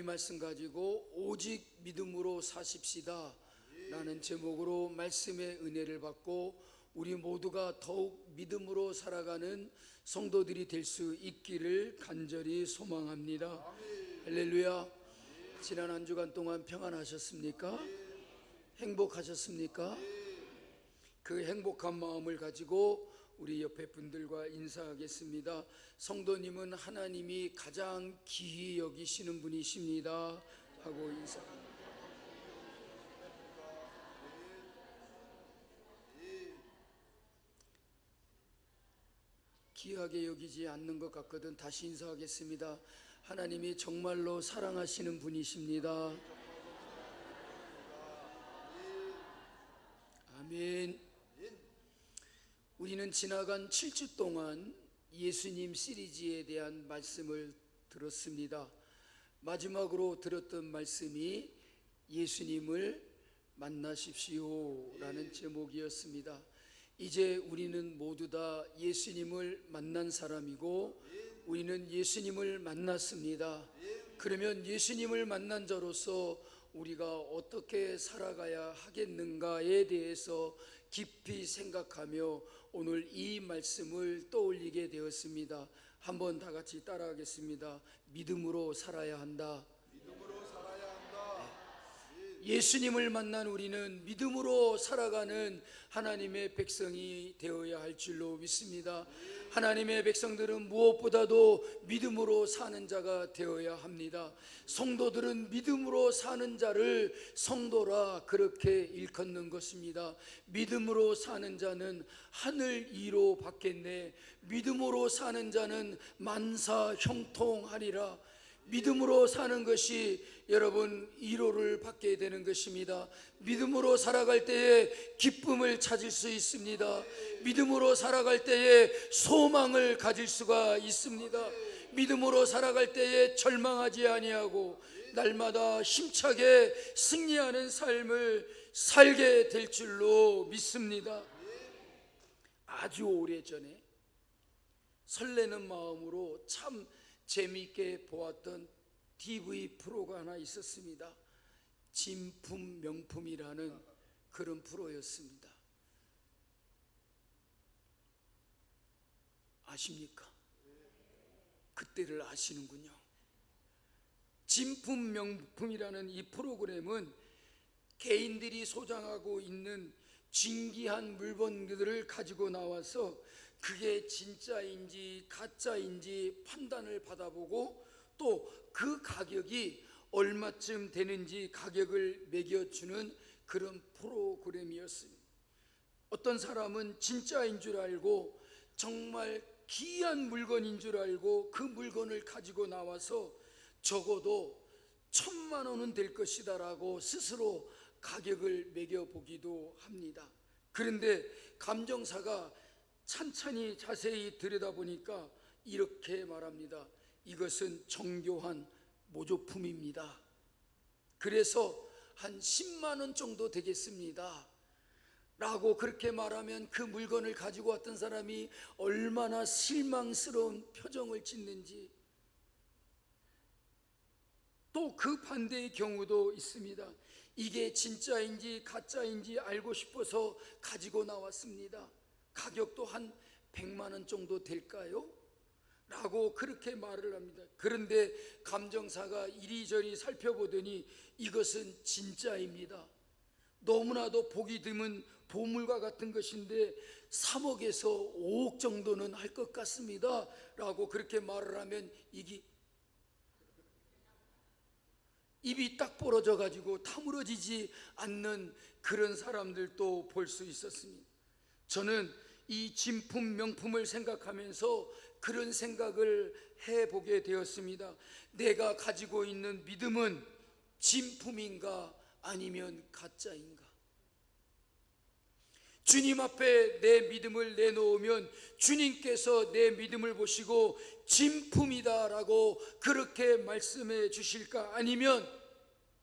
말씀 가지고 오직 믿음으로 사십시다 라는 제목으로 말씀의 은혜를 받고 우리 모두가 더욱 믿음으로 살아가는 성도들이 될 수 있기를 간절히 소망합니다. 할렐루야. 지난 한 주간 동안 평안하셨습니까? 행복하셨습니까? 그 행복한 마음을 가지고 우리 옆에 분들과 인사하겠습니다. 성도님은 하나님이 가장 귀히 여기시는 분이십니다 하고 인사합니다. 귀하게 여기지 않는 것 같거든. 다시 인사하겠습니다. 하나님이 정말로 사랑하시는 분이십니다. 아멘. 우리는 지나간 7주 동안 예수님 시리즈에 대한 말씀을 들었습니다. 마지막으로 들었던 말씀이 예수님을 만나십시오 라는 제목이었습니다. 이제 우리는 모두 다 예수님을 만난 사람이고 우리는 예수님을 만났습니다. 그러면 예수님을 만난 자로서 우리가 어떻게 살아가야 하겠는가에 대해서 깊이 생각하며 오늘 이 말씀을 떠올리게 되었습니다. 한번 다 같이 따라하겠습니다. 믿음으로 살아야 한다. 예수님을 만난 우리는 믿음으로 살아가는 하나님의 백성이 되어야 할 줄로 믿습니다. 하나님의 백성들은 무엇보다도 믿음으로 사는 자가 되어야 합니다. 성도들은 믿음으로 사는 자를 성도라 그렇게 일컫는 것입니다. 믿음으로 사는 자는 하늘 이로 받겠네. 믿음으로 사는 자는 만사 형통하리라. 믿음으로 사는 것이 여러분 위로를 받게 되는 것입니다. 믿음으로 살아갈 때에 기쁨을 찾을 수 있습니다. 믿음으로 살아갈 때에 소망을 가질 수가 있습니다. 믿음으로 살아갈 때에 절망하지 아니하고 날마다 힘차게 승리하는 삶을 살게 될 줄로 믿습니다. 아주 오래전에 설레는 마음으로 참 재미있게 보았던 TV 프로가 하나 있었습니다. 진품 명품이라는 그런 프로였습니다. 아십니까? 그때를 아시는군요. 진품 명품이라는 이 프로그램은 개인들이 소장하고 있는 진귀한 물건들을 가지고 나와서 그게 진짜인지 가짜인지 판단을 받아보고 또 그 가격이 얼마쯤 되는지 가격을 매겨주는 그런 프로그램이었습니다. 어떤 사람은 진짜인 줄 알고 정말 귀한 물건인 줄 알고 그 물건을 가지고 나와서 적어도 1,000만 원은 될 것이다 라고 스스로 가격을 매겨보기도 합니다. 그런데 감정사가 찬찬히 자세히 들여다보니까 이렇게 말합니다. 이것은 정교한 모조품입니다. 그래서 한 10만 원 정도 되겠습니다 라고 그렇게 말하면 그 물건을 가지고 왔던 사람이 얼마나 실망스러운 표정을 짓는지. 또 그 반대의 경우도 있습니다. 이게 진짜인지 가짜인지 알고 싶어서 가지고 나왔습니다. 가격도 한 100만 원 정도 될까요? 라고 그렇게 말을 합니다. 그런데 감정사가 이리저리 살펴보더니 이것은 진짜입니다. 너무나도 보기 드문 보물과 같은 것인데 3억에서 5억 정도는 할 것 같습니다 라고 그렇게 말을 하면 입이 딱 벌어져 가지고 다물어지지 않는 그런 사람들도 볼 수 있었습니다. 저는 이 진품 명품을 생각하면서 그런 생각을 해보게 되었습니다. 내가 가지고 있는 믿음은 진품인가 아니면 가짜인가? 주님 앞에 내 믿음을 내놓으면 주님께서 내 믿음을 보시고 진품이다 라고 그렇게 말씀해 주실까? 아니면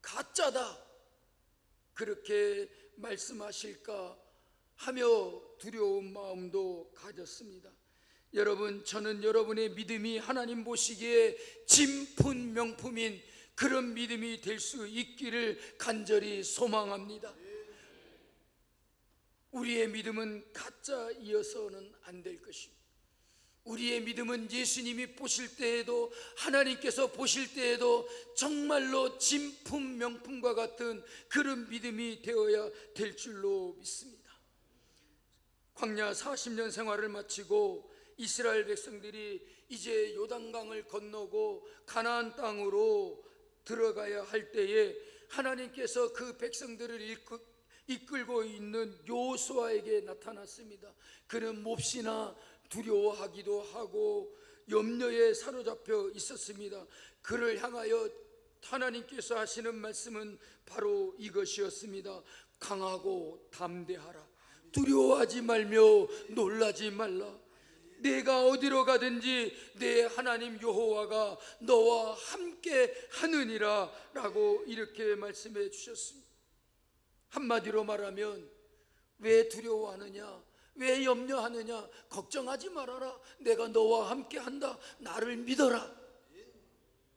가짜다 그렇게 말씀하실까 하며 두려운 마음도 가졌습니다. 여러분, 저는 여러분의 믿음이 하나님 보시기에 진품 명품인 그런 믿음이 될 수 있기를 간절히 소망합니다. 우리의 믿음은 가짜이어서는 안 될 것입니다. 우리의 믿음은 예수님이 보실 때에도, 하나님께서 보실 때에도 정말로 진품 명품과 같은 그런 믿음이 되어야 될 줄로 믿습니다. 광야 40년 생활을 마치고 이스라엘 백성들이 이제 요단강을 건너고 가나안 땅으로 들어가야 할 때에 하나님께서 그 백성들을 이끌고 있는 여호수아에게 나타났습니다. 그는 몹시나 두려워하기도 하고 염려에 사로잡혀 있었습니다. 그를 향하여 하나님께서 하시는 말씀은 바로 이것이었습니다. 강하고 담대하라. 두려워하지 말며 놀라지 말라. 내가 어디로 가든지 내 하나님 여호와가 너와 함께 하느니라 라고 이렇게 말씀해 주셨습니다. 한마디로 말하면 왜 두려워하느냐, 왜 염려하느냐, 걱정하지 말아라. 내가 너와 함께 한다. 나를 믿어라.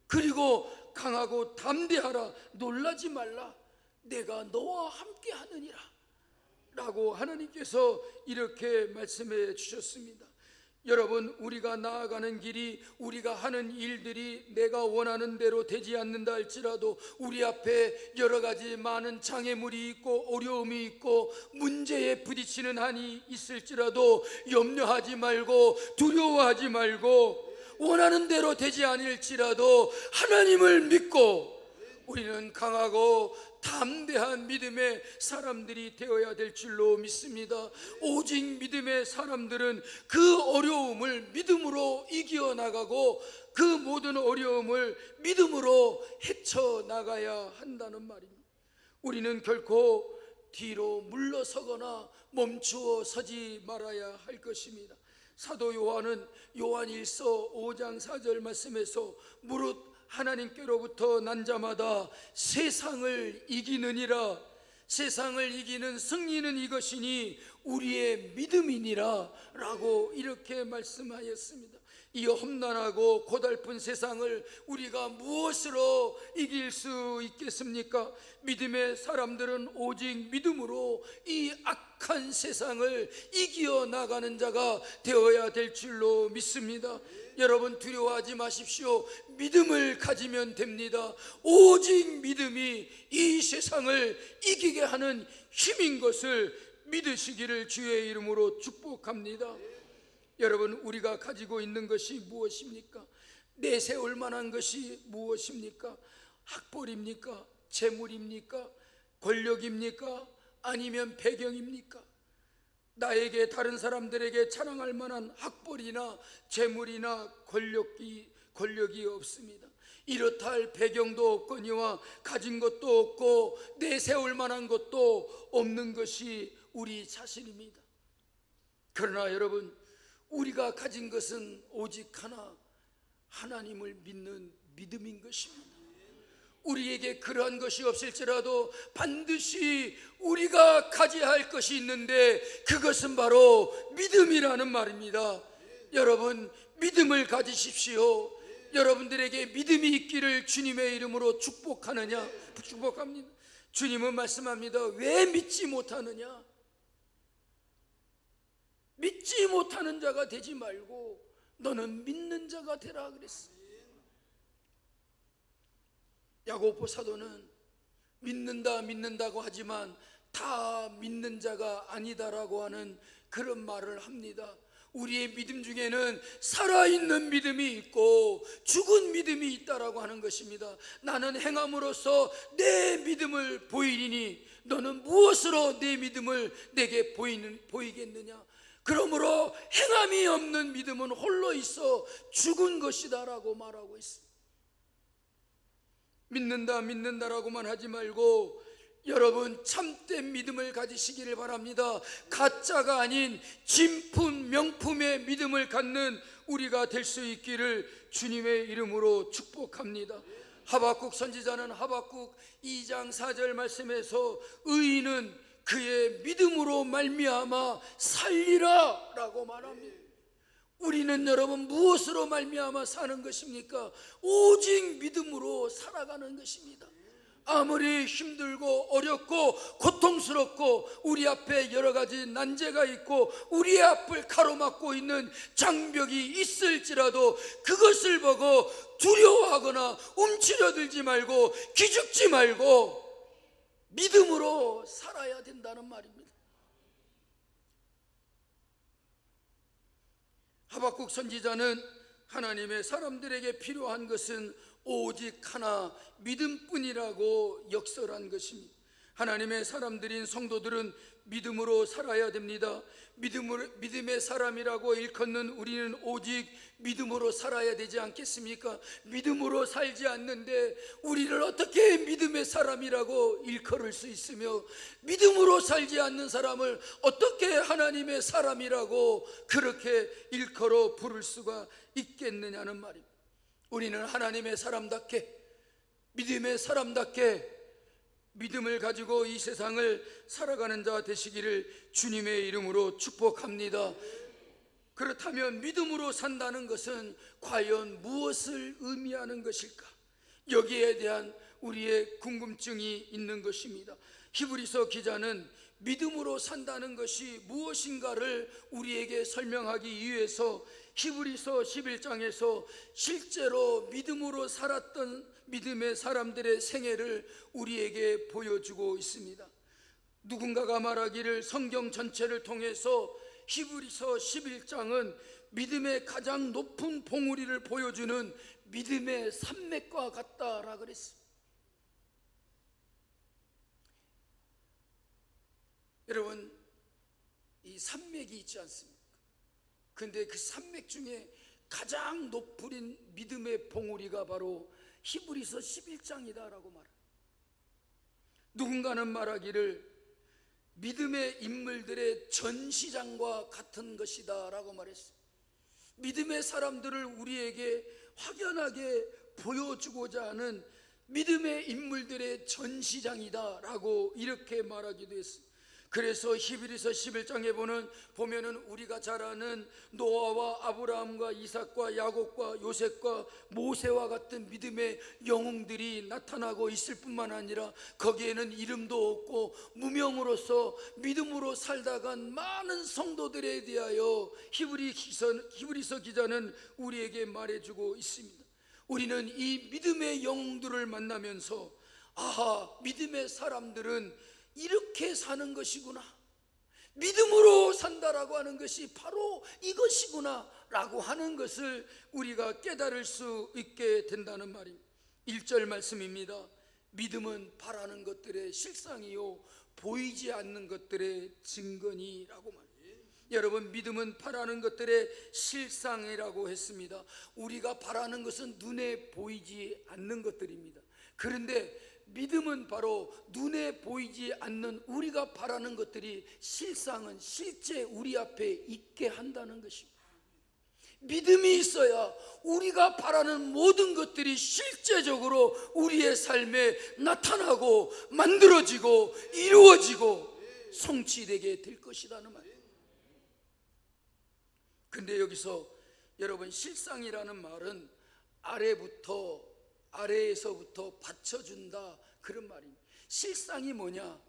그리고 강하고 담대하라. 놀라지 말라. 내가 너와 함께 하느니라 라고 하나님께서 이렇게 말씀해 주셨습니다. 여러분, 우리가 나아가는 길이, 우리가 하는 일들이 내가 원하는 대로 되지 않는다 할지라도, 우리 앞에 여러 가지 많은 장애물이 있고 어려움이 있고 문제에 부딪히는 한이 있을지라도 염려하지 말고 두려워하지 말고, 원하는 대로 되지 않을지라도 하나님을 믿고 우리는 강하고 담대한 믿음의 사람들이 되어야 될 줄로 믿습니다. 오직 믿음의 사람들은 그 어려움을 믿음으로 이겨나가고 그 모든 어려움을 믿음으로 헤쳐나가야 한다는 말입니다. 우리는 결코 뒤로 물러서거나 멈추어 서지 말아야 할 것입니다. 사도 요한은 요한일서 5장 4절 말씀에서 무릇 하나님께로부터 난 자마다 세상을 이기느니라. 세상을 이기는 승리는 이것이니 우리의 믿음이니라 라고 이렇게 말씀하였습니다. 이 험난하고 고달픈 세상을 우리가 무엇으로 이길 수 있겠습니까? 믿음의 사람들은 오직 믿음으로 이 악한 세상을 이겨나가는 자가 되어야 될 줄로 믿습니다. 여러분, 두려워하지 마십시오. 믿음을 가지면 됩니다. 오직 믿음이 이 세상을 이기게 하는 힘인 것을 믿으시기를 주의 이름으로 축복합니다. 여러분, 우리가 가지고 있는 것이 무엇입니까? 내세울 만한 것이 무엇입니까? 학벌입니까? 재물입니까? 권력입니까? 아니면 배경입니까? 나에게, 다른 사람들에게 자랑할 만한 학벌이나 재물이나 권력이 없습니다. 이렇다 할 배경도 없거니와 가진 것도 없고 내세울 만한 것도 없는 것이 우리 자신입니다. 그러나 여러분, 우리가 가진 것은 오직 하나, 하나님을 믿는 믿음인 것입니다. 우리에게 그러한 것이 없을지라도 반드시 우리가 가져야 할 것이 있는데 그것은 바로 믿음이라는 말입니다. 여러분, 믿음을 가지십시오. 여러분들에게 믿음이 있기를 주님의 이름으로 축복합니다. 주님은 말씀합니다. 왜 믿지 못하느냐? 믿지 못하는 자가 되지 말고 너는 믿는 자가 되라 그랬어요. 야고보 사도는 믿는다고 하지만 다 믿는 자가 아니다라고 하는 그런 말을 합니다. 우리의 믿음 중에는 살아있는 믿음이 있고 죽은 믿음이 있다라고 하는 것입니다. 나는 행함으로써 내 믿음을 보이리니 너는 무엇으로 내 믿음을 내게 보이겠느냐? 그러므로 행함이 없는 믿음은 홀로 있어 죽은 것이다 라고 말하고 있습니다. 믿는다라고만 하지 말고 여러분, 참된 믿음을 가지시기를 바랍니다. 가짜가 아닌 진품 명품의 믿음을 갖는 우리가 될 수 있기를 주님의 이름으로 축복합니다. 하박국 선지자는 하박국 2장 4절 말씀에서 의인은 그의 믿음으로 말미암아 살리라 라고 말합니다. 우리는 여러분 무엇으로 말미암아 사는 것입니까? 오직 믿음으로 살아가는 것입니다. 아무리 힘들고 어렵고 고통스럽고 우리 앞에 여러 가지 난제가 있고 우리의 앞을 가로막고 있는 장벽이 있을지라도 그것을 보고 두려워하거나 움츠려들지 말고 기죽지 말고 믿음으로 살아야 된다는 말입니다. 하박국 선지자는 하나님의 사람들에게 필요한 것은 오직 하나 믿음뿐이라고 역설한 것입니다. 하나님의 사람들인 성도들은 믿음으로 살아야 됩니다. 믿음의 사람이라고 일컫는 우리는 오직 믿음으로 살아야 되지 않겠습니까? 믿음으로 살지 않는데 우리를 어떻게 믿음의 사람이라고 일컬을 수 있으며 믿음으로 살지 않는 사람을 어떻게 하나님의 사람이라고 그렇게 일컬어 부를 수가 있겠느냐는 말입니다. 우리는 하나님의 사람답게 믿음의 사람답게 믿음을 가지고 이 세상을 살아가는 자 되시기를 주님의 이름으로 축복합니다. 그렇다면 믿음으로 산다는 것은 과연 무엇을 의미하는 것일까? 여기에 대한 우리의 궁금증이 있는 것입니다. 히브리서 기자는 믿음으로 산다는 것이 무엇인가를 우리에게 설명하기 위해서 히브리서 11장에서 실제로 믿음으로 살았던 믿음의 사람들의 생애를 우리에게 보여주고 있습니다. 누군가가 말하기를 성경 전체를 통해서 히브리서 11장은 믿음의 가장 높은 봉우리를 보여주는 믿음의 산맥과 같다라 그랬습니다. 여러분, 이 산맥이 있지 않습니까? 근데 그 산맥 중에 가장 높은 믿음의 봉우리가 바로 히브리서 11장이다라고 말합니다. 누군가는 말하기를 믿음의 인물들의 전시장과 같은 것이다 라고 말했어요. 믿음의 사람들을 우리에게 확연하게 보여주고자 하는 믿음의 인물들의 전시장이다 라고 이렇게 말하기도 했어요. 그래서 히브리서 11장에 보면은 우리가 잘 아는 노아와 아브라함과 이삭과 야곱과 요셉과 모세와 같은 믿음의 영웅들이 나타나고 있을 뿐만 아니라 거기에는 이름도 없고 무명으로서 믿음으로 살다간 많은 성도들에 대하여 히브리서 기자는 우리에게 말해주고 있습니다. 우리는 이 믿음의 영웅들을 만나면서 아하, 믿음의 사람들은 이렇게 사는 것이구나, 믿음으로 산다라고 하는 것이 바로 이것이구나 라고 하는 것을 우리가 깨달을 수 있게 된다는 말입니다. 1절 말씀입니다. 믿음은 바라는 것들의 실상이요 보이지 않는 것들의 증거니라고 말합니다. 여러분, 믿음은 바라는 것들의 실상이라고 했습니다. 우리가 바라는 것은 눈에 보이지 않는 것들입니다. 그런데 믿음은 바로 눈에 보이지 않는 우리가 바라는 것들이 실상은 실제 우리 앞에 있게 한다는 것입니다. 믿음이 있어야 우리가 바라는 모든 것들이 실제적으로 우리의 삶에 나타나고 만들어지고 이루어지고 성취되게 될 것이라는 말이에요. 근데 여기서 여러분, 실상이라는 말은 아래에서부터 받쳐준다 그런 말입니다. 실상이 뭐냐?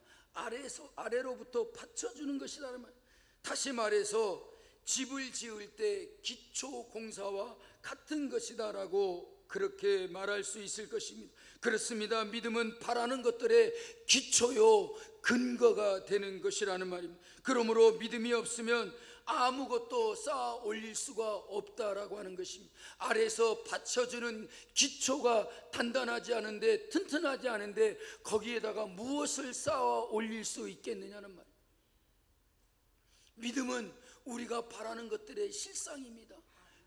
아래로부터 받쳐주는 것이라는 말. 다시 말해서 집을 지을 때 기초공사와 같은 것이다라고 그렇게 말할 수 있을 것입니다. 그렇습니다. 믿음은 바라는 것들의 기초요 근거가 되는 것이라는 말입니다. 그러므로 믿음이 없으면 아무것도 쌓아 올릴 수가 없다라고 하는 것입니다. 아래에서 받쳐주는 기초가 단단하지 않은데, 튼튼하지 않은데 거기에다가 무엇을 쌓아 올릴 수 있겠느냐는 말이에요. 믿음은 우리가 바라는 것들의 실상입니다.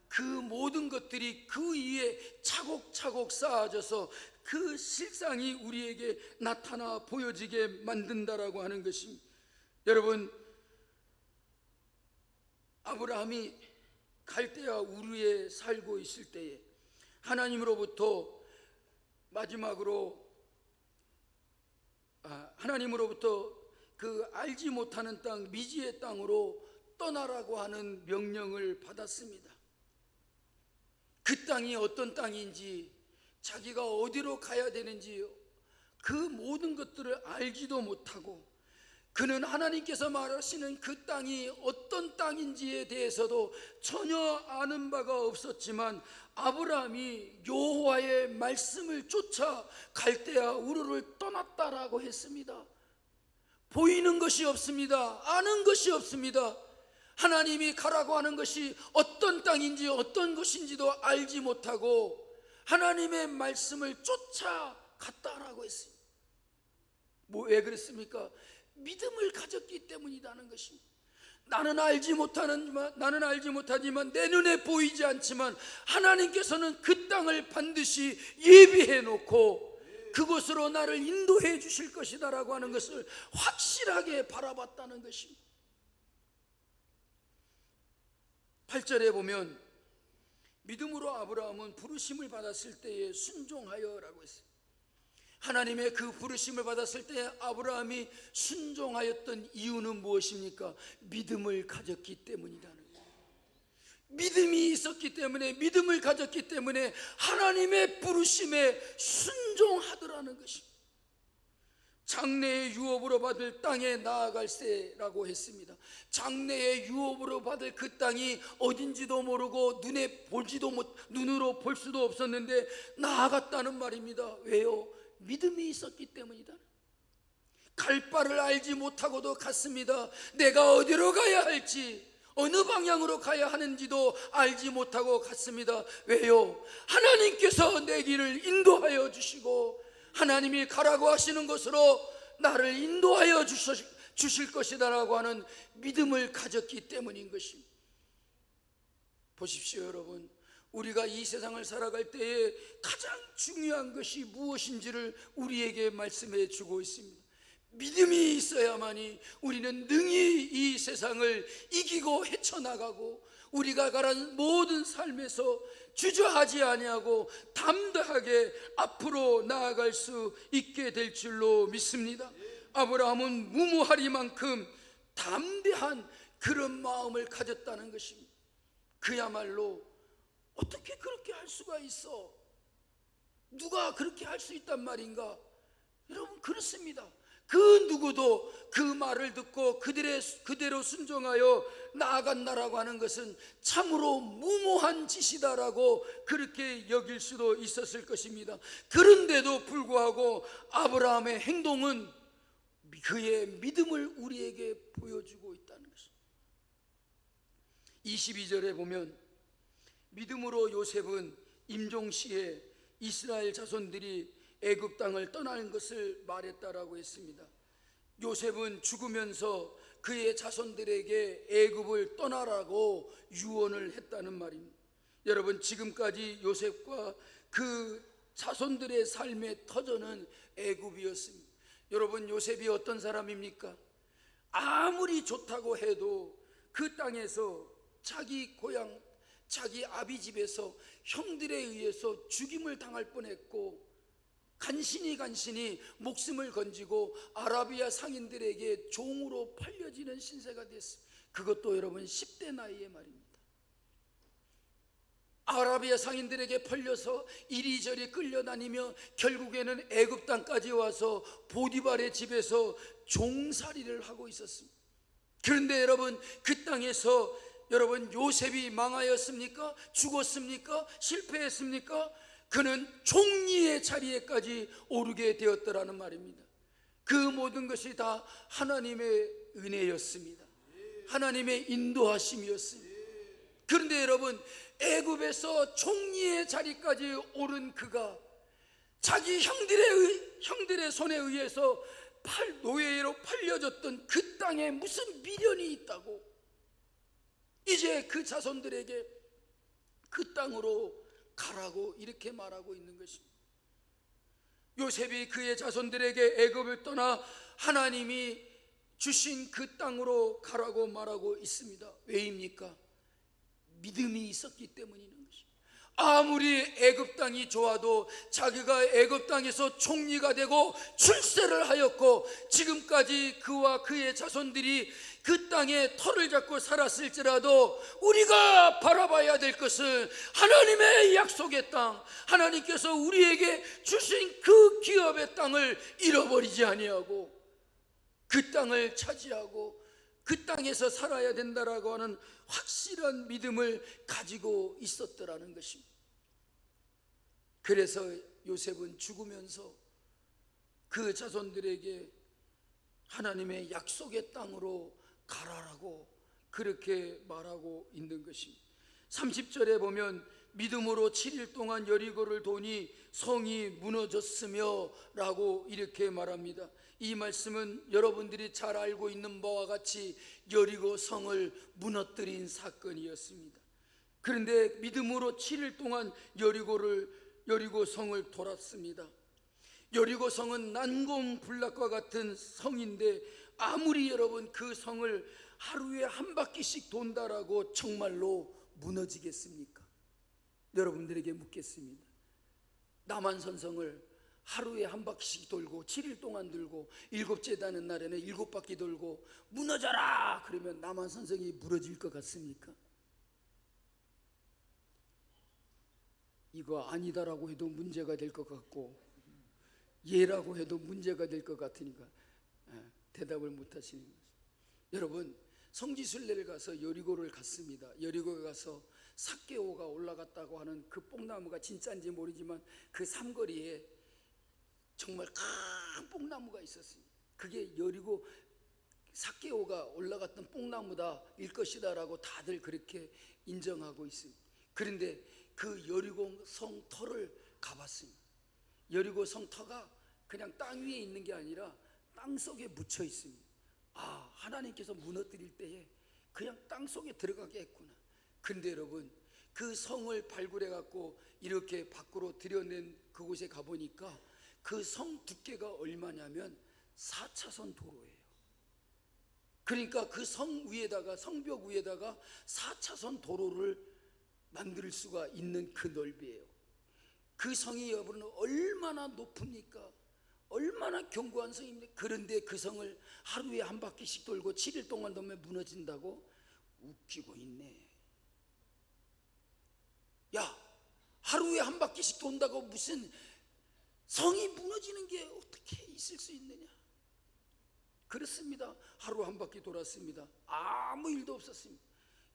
그 모든 것들이 그 위에 차곡차곡 쌓아져서 그 실상이 우리에게 나타나 보여지게 만든다라고 하는 것입니다. 여러분, 아브라함이 갈대아 우르에 살고 있을 때에 하나님으로부터 그 알지 못하는 땅, 미지의 땅으로 떠나라고 하는 명령을 받았습니다. 그 땅이 어떤 땅인지, 자기가 어디로 가야 되는지 그 모든 것들을 알지도 못하고, 그는 하나님께서 말하시는 그 땅이 어떤 땅인지에 대해서도 전혀 아는 바가 없었지만, 아브라함이 여호와의 말씀을 쫓아 갈대아 우르를 떠났다라고 했습니다. 보이는 것이 없습니다. 아는 것이 없습니다. 하나님이 가라고 하는 것이 어떤 땅인지 어떤 것인지도 알지 못하고 하나님의 말씀을 쫓아갔다라고 했습니다. 왜 그랬습니까? 믿음을 가졌기 때문이라는 것입니다. 나는 알지 못하지만 내 눈에 보이지 않지만 하나님께서는 그 땅을 반드시 예비해 놓고 그곳으로 나를 인도해 주실 것이다 라고 하는 것을 확실하게 바라봤다는 것입니다. 8절에 보면 믿음으로 아브라함은 부르심을 받았을 때에 순종하여 라고 했어요. 하나님의 그 부르심을 받았을 때 아브라함이 순종하였던 이유는 무엇입니까? 믿음을 가졌기 때문이라는 거예요. 믿음이 있었기 때문에, 믿음을 가졌기 때문에 하나님의 부르심에 순종하더라는 것입니다. 장래의 유업으로 받을 땅에 나아갈세라고 했습니다. 장래의 유업으로 받을 그 땅이 어딘지도 모르고 눈으로 볼 수도 없었는데 나아갔다는 말입니다. 왜요? 믿음이 있었기 때문이다. 갈 바를 알지 못하고도 갔습니다. 내가 어디로 가야 할지, 어느 방향으로 가야 하는지도 알지 못하고 갔습니다. 왜요? 하나님께서 내 길을 인도하여 주시고 하나님이 가라고 하시는 곳으로 나를 인도하여 주실 것이다 라고 하는 믿음을 가졌기 때문인 것입니다. 보십시오 여러분, 우리가 이 세상을 살아갈 때에 가장 중요한 것이 무엇인지를 우리에게 말씀해 주고 있습니다. 믿음이 있어야만이 우리는 능히 이 세상을 이기고 헤쳐나가고 우리가 가는 모든 삶에서 주저하지 아니하고 담대하게 앞으로 나아갈 수 있게 될 줄로 믿습니다. 아브라함은 무모하리만큼 담대한 그런 마음을 가졌다는 것입니다. 그야말로 어떻게 그렇게 할 수가 있어? 누가 그렇게 할 수 있단 말인가? 여러분, 그렇습니다. 그 누구도 그 말을 듣고 그대로 순종하여 나아간다라고 하는 것은 참으로 무모한 짓이다라고 그렇게 여길 수도 있었을 것입니다. 그런데도 불구하고 아브라함의 행동은 그의 믿음을 우리에게 보여주고 있다는 것입니다. 22절에 보면 믿음으로 요셉은 임종시에 이스라엘 자손들이 애굽 땅을 떠나는 것을 말했다라고 했습니다. 요셉은 죽으면서 그의 자손들에게 애굽을 떠나라고 유언을 했다는 말입니다. 여러분, 지금까지 요셉과 그 자손들의 삶의 터전은 애굽이었습니다. 여러분, 요셉이 어떤 사람입니까? 아무리 좋다고 해도 그 땅에서 자기 고향, 자기 아비 집에서 형들에 의해서 죽임을 당할 뻔했고 간신히 목숨을 건지고 아라비아 상인들에게 종으로 팔려지는 신세가 됐습니다. 그것도 여러분 10대 나이의 말입니다. 아라비아 상인들에게 팔려서 이리저리 끌려다니며 결국에는 애굽 땅까지 와서 보디발의 집에서 종살이를 하고 있었습니다. 그런데 여러분, 그 땅에서 여러분 요셉이 망하였습니까? 죽었습니까? 실패했습니까? 그는 총리의 자리에까지 오르게 되었더라는 말입니다. 그 모든 것이 다 하나님의 은혜였습니다. 하나님의 인도하심이었습니다. 그런데 여러분, 애굽에서 총리의 자리까지 오른 그가 자기 형들의 손에 의해서 노예로 팔려졌던 그 땅에 무슨 미련이 있다고 이제 그 자손들에게 그 땅으로 가라고 이렇게 말하고 있는 것입니다. 요셉이 그의 자손들에게 애굽을 떠나 하나님이 주신 그 땅으로 가라고 말하고 있습니다. 왜입니까? 믿음이 있었기 때문인 것입니다. 아무리 애굽 땅이 좋아도 자기가 애굽 땅에서 총리가 되고 출세를 하였고 지금까지 그와 그의 자손들이 그 땅에 터를 잡고 살았을지라도 우리가 바라봐야 될 것은 하나님의 약속의 땅, 하나님께서 우리에게 주신 그 기업의 땅을 잃어버리지 아니하고 그 땅을 차지하고 그 땅에서 살아야 된다라고 하는 확실한 믿음을 가지고 있었더라는 것입니다. 그래서 요셉은 죽으면서 그 자손들에게 하나님의 약속의 땅으로 가라라고 그렇게 말하고 있는 것입니다. 30절에 보면 믿음으로 7일 동안 여리고를 도니 성이 무너졌으며 라고 이렇게 말합니다. 이 말씀은 여러분들이 잘 알고 있는 바와 같이 여리고 성을 무너뜨린 사건이었습니다. 그런데 믿음으로 7일 동안 여리고 성을 돌았습니다. 여리고 성은 난공불락과 같은 성인데 아무리 여러분 그 성을 하루에 한 바퀴씩 돈다라고 정말로 무너지겠습니까? 여러분들에게 묻겠습니다. 남한선성을 하루에 한 바퀴씩 돌고 7일 동안 돌고 일곱째 되는 날에는 7바퀴 돌고 무너져라 그러면 남한선성이 무너질 것 같습니까? 이거 아니다라고 해도 문제가 될 것 같고 예라고 해도 문제가 될 것 같으니까 대답을 못 하시는 거죠. 여러분, 성지순례를 가서 여리고를 갔습니다. 여리고에 가서 삭개오가 올라갔다고 하는 그 뽕나무가 진짜인지 모르지만 그 삼거리에 정말 큰 뽕나무가 있었습니다. 그게 여리고 삭개오가 올라갔던 뽕나무다일 것이다라고 다들 그렇게 인정하고 있습니다. 그런데 그 여리고 성 터를 가봤습니다. 여리고 성 터가 그냥 땅 위에 있는 게 아니라 땅 속에 묻혀 있습니다. 아, 하나님께서 무너뜨릴 때에 그냥 땅 속에 들어가게 했구나. 근데 여러분, 그 성을 발굴해 갖고 이렇게 밖으로 들여낸 그곳에 가보니까 그 성 두께가 얼마냐면 4차선 도로예요. 그러니까 그 성 위에다가, 성벽 위에다가 4차선 도로를 만들 수가 있는 그 넓이에요. 그 성이 여러분 얼마나 높습니까? 얼마나 견고한 성입니까? 그런데 그 성을 하루에 한 바퀴씩 돌고 7일 동안 돌면 무너진다고? 웃기고 있네. 야, 하루에 한 바퀴씩 돈다고 무슨 성이 무너지는 게 어떻게 있을 수 있느냐? 그렇습니다. 하루 한 바퀴 돌았습니다. 아무 일도 없었습니다.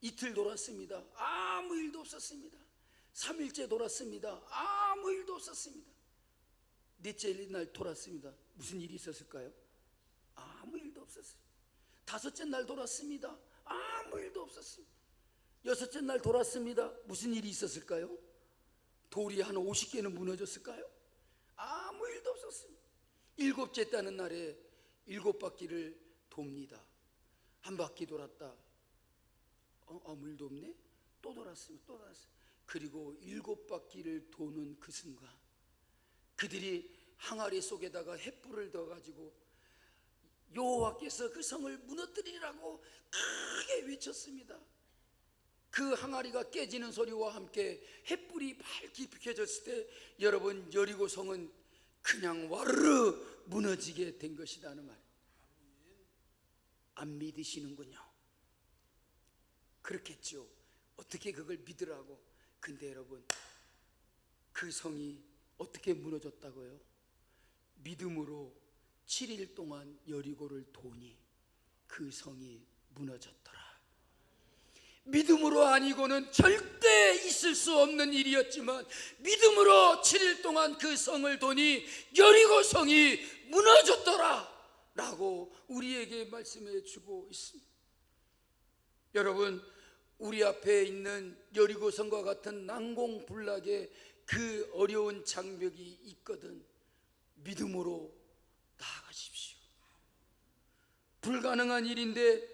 이틀 돌았습니다. 아무 일도 없었습니다. 3일째 돌았습니다. 아무 일도 없었습니다. 넷째 날 돌았습니다. 무슨 일이 있었을까요? 아무 일도 없었어요. 다섯째 날 돌았습니다. 아무 일도 없었습니다. 여섯째 날 돌았습니다. 무슨 일이 있었을까요? 돌이 한 50개는 무너졌을까요? 아무 일도 없었습니다. 일곱째 따는 날에 7바퀴를 돕니다. 한 바퀴 돌았다. 아무 일도 없네? 또 돌았습니다. 또 돌았어요. 그리고 7바퀴를 도는 그 순간 그들이 항아리 속에다가 횃불을 넣어가지고 여호와께서 그 성을 무너뜨리라고 크게 외쳤습니다. 그 항아리가 깨지는 소리와 함께 횃불이 밝게 비춰졌을 때 여러분, 여리고 성은 그냥 와르르 무너지게 된 것이라는 말. 안 믿으시는군요. 그렇겠죠. 어떻게 그걸 믿으라고. 근데 여러분, 그 성이 어떻게 무너졌다고요? 믿음으로 7일 동안 여리고를 도니 그 성이 무너졌더라. 믿음으로 아니고는 절대 있을 수 없는 일이었지만 믿음으로 7일 동안 그 성을 도니 여리고 성이 무너졌더라 라고 우리에게 말씀해 주고 있습니다. 여러분, 우리 앞에 있는 여리고 성과 같은 난공불락의 그 어려운 장벽이 있거든 믿음으로 나아가십시오. 불가능한 일인데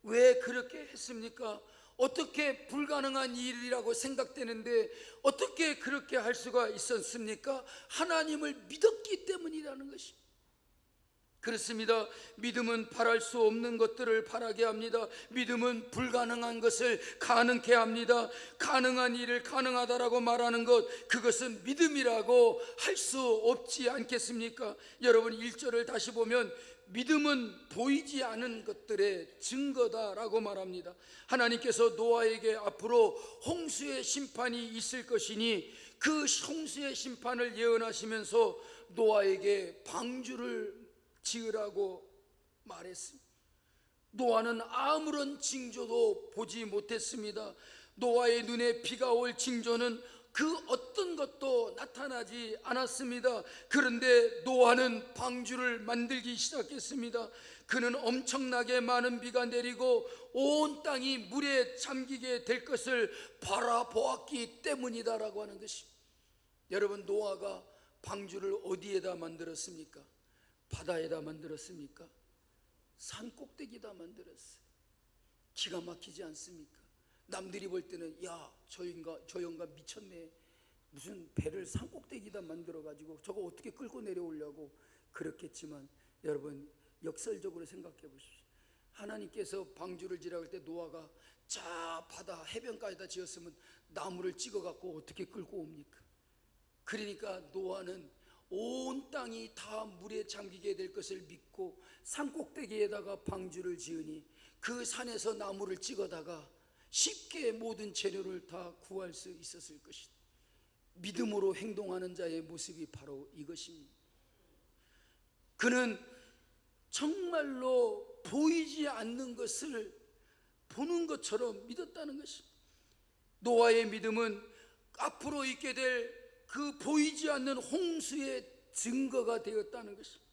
왜 그렇게 했습니까? 어떻게 불가능한 일이라고 생각되는데 어떻게 그렇게 할 수가 있었습니까? 하나님을 믿었기 때문이라는 것입니다. 그렇습니다. 믿음은 바랄 수 없는 것들을 바라게 합니다. 믿음은 불가능한 것을 가능케 합니다. 가능한 일을 가능하다라고 말하는 것, 그것은 믿음이라고 할 수 없지 않겠습니까? 여러분 1절을 다시 보면 믿음은 보이지 않은 것들의 증거다라고 말합니다. 하나님께서 노아에게 앞으로 홍수의 심판이 있을 것이니 그 홍수의 심판을 예언하시면서 노아에게 방주를 지으라고 말했습니다. 노아는 아무런 징조도 보지 못했습니다. 노아의 눈에 비가 올 징조는 그 어떤 것도 나타나지 않았습니다. 그런데 노아는 방주를 만들기 시작했습니다. 그는 엄청나게 많은 비가 내리고 온 땅이 물에 잠기게 될 것을 바라보았기 때문이다라고 하는 것입니다. 여러분, 노아가 방주를 어디에다 만들었습니까? 바다에다 만들었습니까? 산 꼭대기에다 만들었어요. 기가 막히지 않습니까? 남들이 볼 때는 야, 저 영감 미쳤네, 무슨 배를 산 꼭대기에다 만들어가지고 저거 어떻게 끌고 내려오려고 그렇겠지만, 여러분 역설적으로 생각해 보십시오. 하나님께서 방주를 지라고 할 때 노아가 저 바다 해변가에다 지었으면 나무를 찍어갖고 어떻게 끌고 옵니까? 그러니까 노아는 온 땅이 다 물에 잠기게 될 것을 믿고 산꼭대기에다가 방주를 지으니 그 산에서 나무를 찍어다가 쉽게 모든 재료를 다 구할 수 있었을 것이다. 믿음으로 행동하는 자의 모습이 바로 이것입니다. 그는 정말로 보이지 않는 것을 보는 것처럼 믿었다는 것입니다. 노아의 믿음은 앞으로 있게 될 그 보이지 않는 홍수의 증거가 되었다는 것입니다.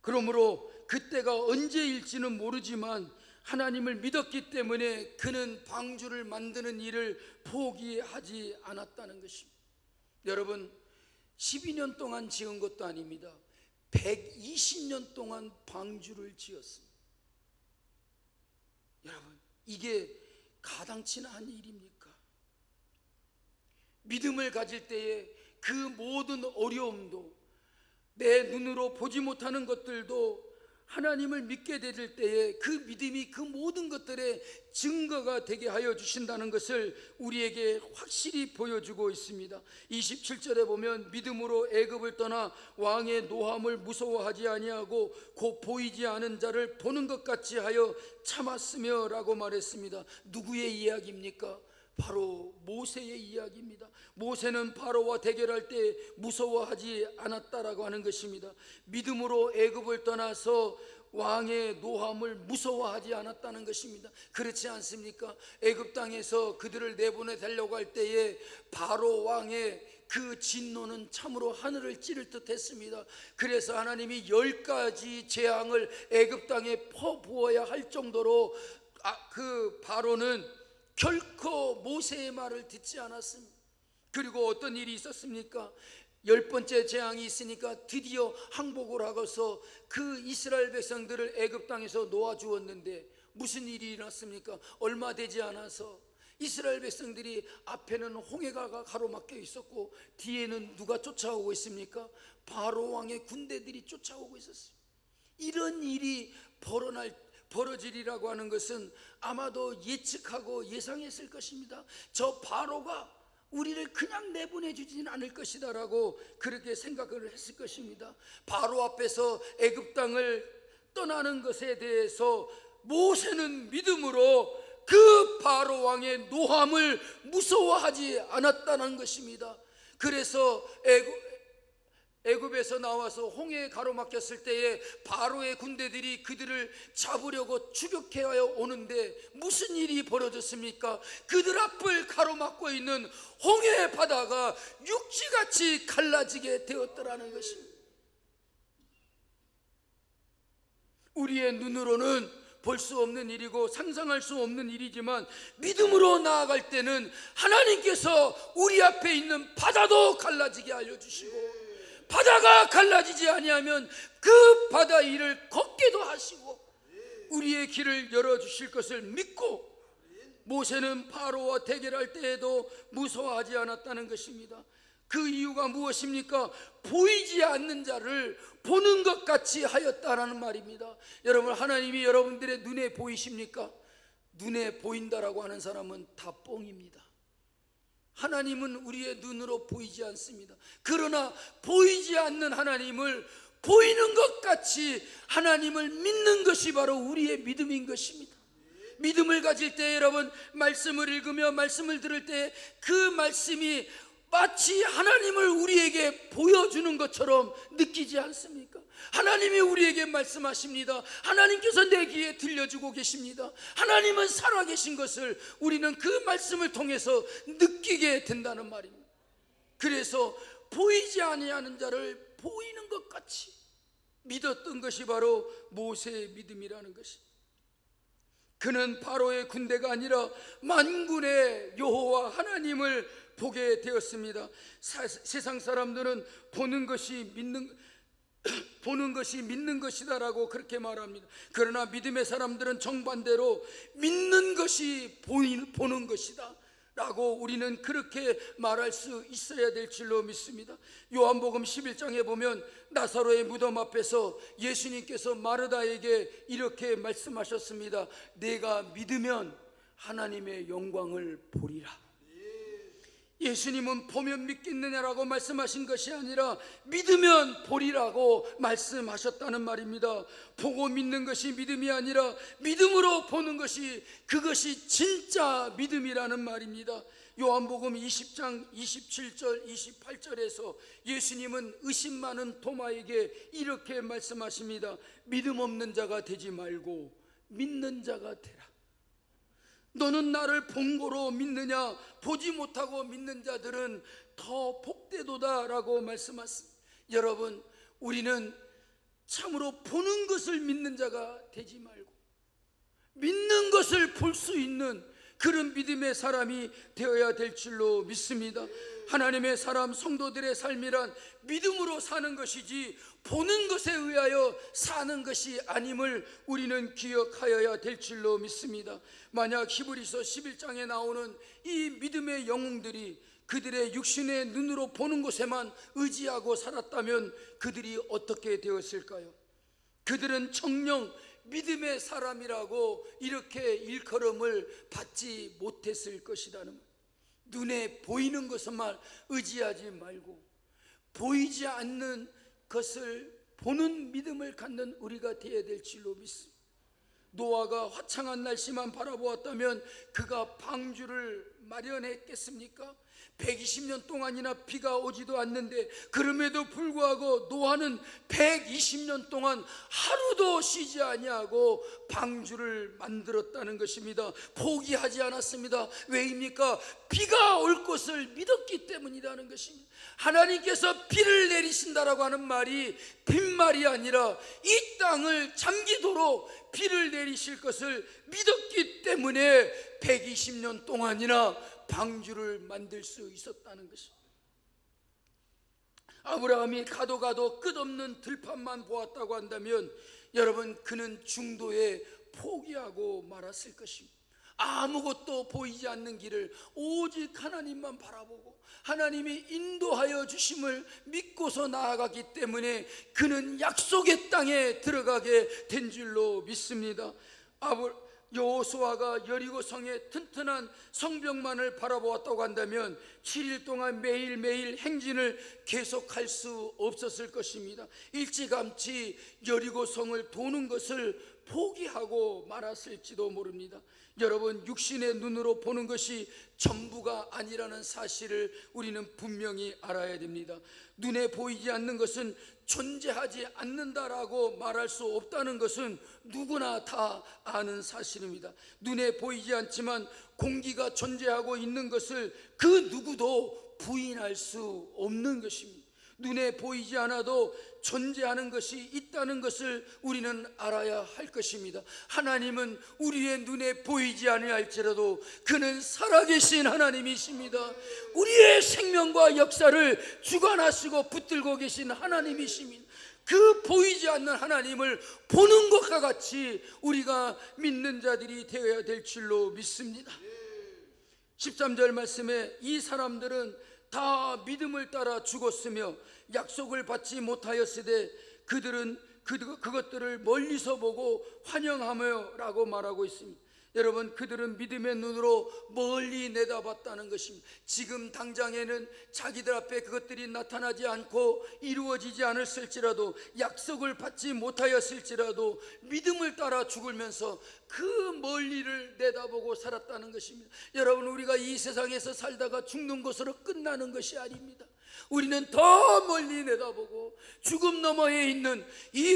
그러므로 그때가 언제일지는 모르지만 하나님을 믿었기 때문에 그는 방주를 만드는 일을 포기하지 않았다는 것입니다. 여러분, 12년 동안 지은 것도 아닙니다. 120년 동안 방주를 지었습니다. 여러분, 이게 가당치나 한 일입니까? 믿음을 가질 때에 그 모든 어려움도, 내 눈으로 보지 못하는 것들도 하나님을 믿게 될 때에 그 믿음이 그 모든 것들의 증거가 되게 하여 주신다는 것을 우리에게 확실히 보여주고 있습니다. 27절에 보면 믿음으로 애굽을 떠나 왕의 노함을 무서워하지 아니하고 곧 보이지 않은 자를 보는 것 같이 하여 참았으며 라고 말했습니다. 누구의 이야기입니까? 바로 모세의 이야기입니다. 모세는 바로와 대결할 때 무서워하지 않았다라고 하는 것입니다. 믿음으로 애굽을 떠나서 왕의 노함을 무서워하지 않았다는 것입니다. 그렇지 않습니까? 애굽 땅에서 그들을 내보내 달려고 할 때에 바로 왕의 그 진노는 참으로 하늘을 찌를 듯 했습니다. 그래서 하나님이 10가지 재앙을 애굽 땅에 퍼부어야 할 정도로 그 바로는 결코 모세의 말을 듣지 않았습니다. 그리고 어떤 일이 있었습니까? 10번째 재앙이 있으니까 드디어 항복을 하고서 그 이스라엘 백성들을 애굽 땅에서 놓아주었는데 무슨 일이 일어났습니까? 얼마 되지 않아서 이스라엘 백성들이 앞에는 홍해가 가로막혀 있었고 뒤에는 누가 쫓아오고 있습니까? 바로 왕의 군대들이 쫓아오고 있었어요. 이런 일이 벌어지리라고 하는 것은 아마도 예측하고 예상했을 것입니다. 저 바로가 우리를 그냥 내보내주지는 않을 것이다 라고 그렇게 생각을 했을 것입니다. 바로 앞에서 애굽 땅을 떠나는 것에 대해서 모세는 믿음으로 그 바로 왕의 노함을 무서워하지 않았다는 것입니다. 그래서 애굽에서 나와서 홍해에 가로막혔을 때에 바로의 군대들이 그들을 잡으려고 추격해야 오는데 무슨 일이 벌어졌습니까? 그들 앞을 가로막고 있는 홍해 바다가 육지같이 갈라지게 되었더라는 것입니다. 우리의 눈으로는 볼 수 없는 일이고 상상할 수 없는 일이지만 믿음으로 나아갈 때는 하나님께서 우리 앞에 있는 바다도 갈라지게 알려주시고 바다가 갈라지지 아니하면 그 바다 위를 걷게도 하시고 우리의 길을 열어주실 것을 믿고 모세는 바로와 대결할 때에도 무서워하지 않았다는 것입니다. 그 이유가 무엇입니까? 보이지 않는 자를 보는 것 같이 하였다라는 말입니다. 여러분, 하나님이 여러분들의 눈에 보이십니까? 눈에 보인다라고 하는 사람은 다 뻥입니다. 하나님은 우리의 눈으로 보이지 않습니다. 그러나 보이지 않는 하나님을 보이는 것 같이 하나님을 믿는 것이 바로 우리의 믿음인 것입니다. 믿음을 가질 때 여러분, 말씀을 읽으며 말씀을 들을 때 그 말씀이 마치 하나님을 우리에게 보여주는 것처럼 느끼지 않습니까? 하나님이 우리에게 말씀하십니다. 하나님께서 내 귀에 들려주고 계십니다. 하나님은 살아계신 것을 우리는 그 말씀을 통해서 느끼게 된다는 말입니다. 그래서 보이지 아니하는 자를 보이는 것 같이 믿었던 것이 바로 모세의 믿음이라는 것입니다. 그는 바로의 군대가 아니라 만군의 여호와 하나님을 보게 되었습니다. 세상 사람들은 보는 것이 믿는 것이다라고 그렇게 말합니다. 그러나 믿음의 사람들은 정반대로 믿는 것이 보는 것이다 라고 우리는 그렇게 말할 수 있어야 될 줄로 믿습니다. 요한복음 11장에 보면 나사로의 무덤 앞에서 예수님께서 마르다에게 이렇게 말씀하셨습니다. 내가 믿으면 하나님의 영광을 보리라. 예수님은 보면 믿겠느냐라고 말씀하신 것이 아니라 믿으면 보리라고 말씀하셨다는 말입니다. 보고 믿는 것이 믿음이 아니라 믿음으로 보는 것이, 그것이 진짜 믿음이라는 말입니다. 요한복음 20장 27절 28절에서 예수님은 의심 많은 도마에게 이렇게 말씀하십니다. 믿음 없는 자가 되지 말고 믿는 자가 되라. 너는 나를 본 거로 믿느냐? 보지 못하고 믿는 자들은 더 복되도다 라고 말씀하십니다. 여러분, 우리는 참으로 보는 것을 믿는 자가 되지 말고 믿는 것을 볼 수 있는 그런 믿음의 사람이 되어야 될 줄로 믿습니다. 하나님의 사람 성도들의 삶이란 믿음으로 사는 것이지 보는 것에 의하여 사는 것이 아님을 우리는 기억하여야 될 줄로 믿습니다. 만약 히브리서 11장에 나오는 이 믿음의 영웅들이 그들의 육신의 눈으로 보는 것에만 의지하고 살았다면 그들이 어떻게 되었을까요? 그들은 정녕 믿음의 사람이라고 이렇게 일컬음을 받지 못했을 것이라는 말. 눈에 보이는 것만 의지하지 말고 보이지 않는 것을 보는 믿음을 갖는 우리가 되어야 될 줄로 믿습니다. 노아가 화창한 날씨만 바라보았다면 그가 방주를 마련했겠습니까? 120년 동안이나 비가 오지도 않는데 그럼에도 불구하고 노아는 120년 동안 하루도 쉬지 아니하고 방주를 만들었다는 것입니다. 포기하지 않았습니다. 왜입니까? 비가 올 것을 믿었기 때문이라는 것입니다. 하나님께서 비를 내리신다라고 하는 말이 빈말이 아니라 이 땅을 잠기도록 비를 내리실 것을 믿었기 때문에 120년 동안이나 방주를 만들 수 있었다는 것입니다. 아브라함이 가도 끝없는 들판만 보았다고 한다면 여러분, 그는 중도에 포기하고 말았을 것입니다. 아무것도 보이지 않는 길을 오직 하나님만 바라보고 하나님이 인도하여 주심을 믿고서 나아가기 때문에 그는 약속의 땅에 들어가게 된 줄로 믿습니다. 여호수아가 여리고성의 튼튼한 성벽만을 바라보았다고 한다면 7일 동안 매일매일 행진을 계속할 수 없었을 것입니다. 일찌감치 여리고성을 도는 것을 포기하고 말았을지도 모릅니다. 여러분, 육신의 눈으로 보는 것이 전부가 아니라는 사실을 우리는 분명히 알아야 됩니다. 눈에 보이지 않는 것은 존재하지 않는다라고 말할 수 없다는 것은 누구나 다 아는 사실입니다. 눈에 보이지 않지만 공기가 존재하고 있는 것을 그 누구도 부인할 수 없는 것입니다. 눈에 보이지 않아도 존재하는 것이 있다는 것을 우리는 알아야 할 것입니다. 하나님은 우리의 눈에 보이지 아니할지라도 그는 살아계신 하나님이십니다. 우리의 생명과 역사를 주관하시고 붙들고 계신 하나님이십니다. 그 보이지 않는 하나님을 보는 것과 같이 우리가 믿는 자들이 되어야 될 줄로 믿습니다. 13절 말씀에 이 사람들은 다 믿음을 따라 죽었으며 약속을 받지 못하였으되 그들은 그것들을 멀리서 보고 환영하며 라고 말하고 있습니다. 여러분, 그들은 믿음의 눈으로 멀리 내다봤다는 것입니다. 지금 당장에는 자기들 앞에 그것들이 나타나지 않고 이루어지지 않았을지라도, 약속을 받지 못하였을지라도 믿음을 따라 죽으면서 그 멀리를 내다보고 살았다는 것입니다. 여러분, 우리가 이 세상에서 살다가 죽는 것으로 끝나는 것이 아닙니다. 우리는 더 멀리 내다보고 죽음 너머에 있는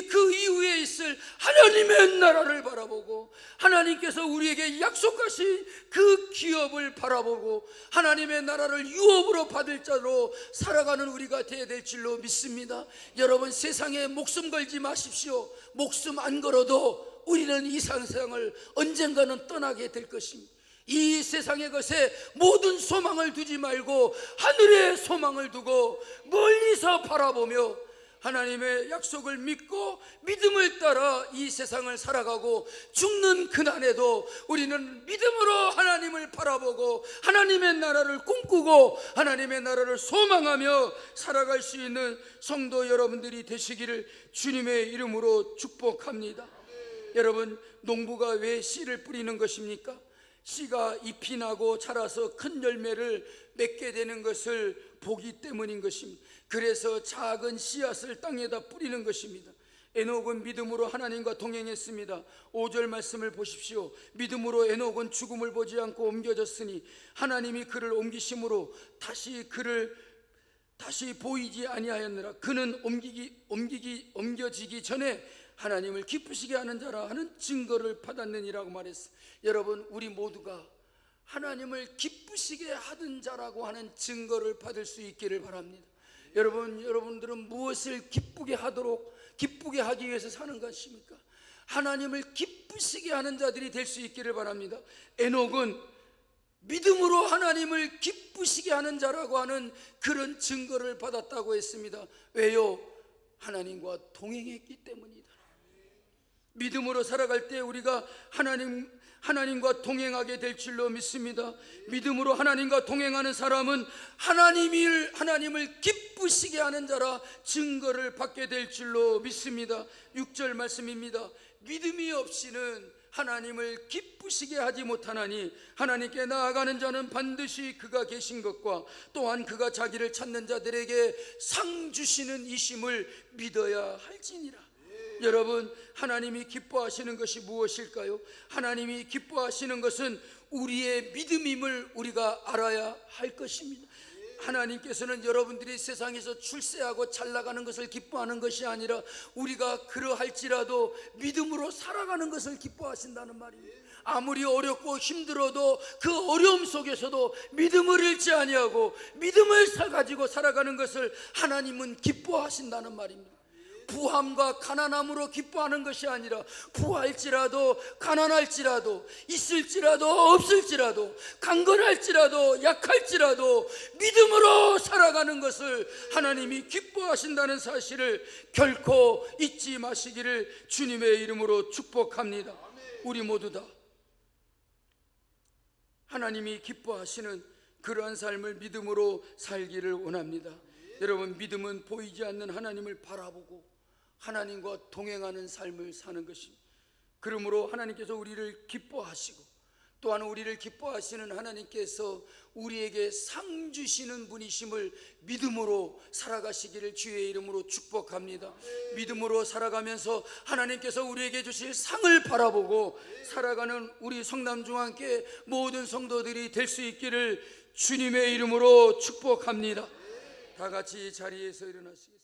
그 이후에 있을 하나님의 나라를 바라보고, 하나님께서 우리에게 약속하신 그 기업을 바라보고 하나님의 나라를 유업으로 받을 자로 살아가는 우리가 되어야 될 줄로 믿습니다. 여러분, 세상에 목숨 걸지 마십시오. 목숨 안 걸어도 우리는 이 세상을 언젠가는 떠나게 될 것입니다. 이 세상의 것에 모든 소망을 두지 말고 하늘의 소망을 두고 멀리서 바라보며 하나님의 약속을 믿고 믿음을 따라 이 세상을 살아가고, 죽는 그날에도 우리는 믿음으로 하나님을 바라보고 하나님의 나라를 꿈꾸고 하나님의 나라를 소망하며 살아갈 수 있는 성도 여러분들이 되시기를 주님의 이름으로 축복합니다. 여러분, 농부가 왜 씨를 뿌리는 것입니까? 씨가 잎이 나고 자라서 큰 열매를 맺게 되는 것을 보기 때문인 것입니다. 그래서 작은 씨앗을 땅에다 뿌리는 것입니다. 에녹은 믿음으로 하나님과 동행했습니다. 5절 말씀을 보십시오. 믿음으로 에녹은 죽음을 보지 않고 옮겨졌으니 하나님이 그를 옮기심으로 다시 보이지 아니하였느라. 그는 옮겨지기 전에 하나님을 기쁘시게 하는 자라 하는 증거를 받았느니라고 말했어요. 여러분, 우리 모두가 하나님을 기쁘시게 하던 자라고 하는 증거를 받을 수 있기를 바랍니다. 여러분들은 무엇을 기쁘게 하기 위해서 사는 것입니까? 하나님을 기쁘시게 하는 자들이 될 수 있기를 바랍니다. 에녹은 믿음으로 하나님을 기쁘시게 하는 자라고 하는 그런 증거를 받았다고 했습니다. 왜요? 하나님과 동행했기 때문이다. 믿음으로 살아갈 때 우리가 하나님과 동행하게 될 줄로 믿습니다. 믿음으로 하나님과 동행하는 사람은 하나님을 기쁘시게 하는 자라 증거를 받게 될 줄로 믿습니다. 6절 말씀입니다. 믿음이 없이는 하나님을 기쁘시게 하지 못하나니 하나님께 나아가는 자는 반드시 그가 계신 것과 또한 그가 자기를 찾는 자들에게 상 주시는 이심을 믿어야 할지니라. 여러분, 하나님이 기뻐하시는 것이 무엇일까요? 하나님이 기뻐하시는 것은 우리의 믿음임을 우리가 알아야 할 것입니다. 하나님께서는 여러분들이 세상에서 출세하고 잘 나가는 것을 기뻐하는 것이 아니라 우리가 그러할지라도 믿음으로 살아가는 것을 기뻐하신다는 말입니다. 아무리 어렵고 힘들어도 그 어려움 속에서도 믿음을 잃지 아니하고 믿음을 가지고 살아가는 것을 하나님은 기뻐하신다는 말입니다. 부함과 가난함으로 기뻐하는 것이 아니라 부할지라도 가난할지라도 있을지라도 없을지라도 강건할지라도 약할지라도 믿음으로 살아가는 것을 하나님이 기뻐하신다는 사실을 결코 잊지 마시기를 주님의 이름으로 축복합니다. 우리 모두 다 하나님이 기뻐하시는 그러한 삶을 믿음으로 살기를 원합니다. 여러분, 믿음은 보이지 않는 하나님을 바라보고 하나님과 동행하는 삶을 사는 것입니다. 그러므로 하나님께서 우리를 기뻐하시고 또한 우리를 기뻐하시는 하나님께서 우리에게 상 주시는 분이심을 믿음으로 살아가시기를 주의 이름으로 축복합니다. 믿음으로 살아가면서 하나님께서 우리에게 주실 상을 바라보고 살아가는 우리 성남중앙교회 모든 성도들이 될 수 있기를 주님의 이름으로 축복합니다. 다 같이 자리에서 일어나시겠습니다.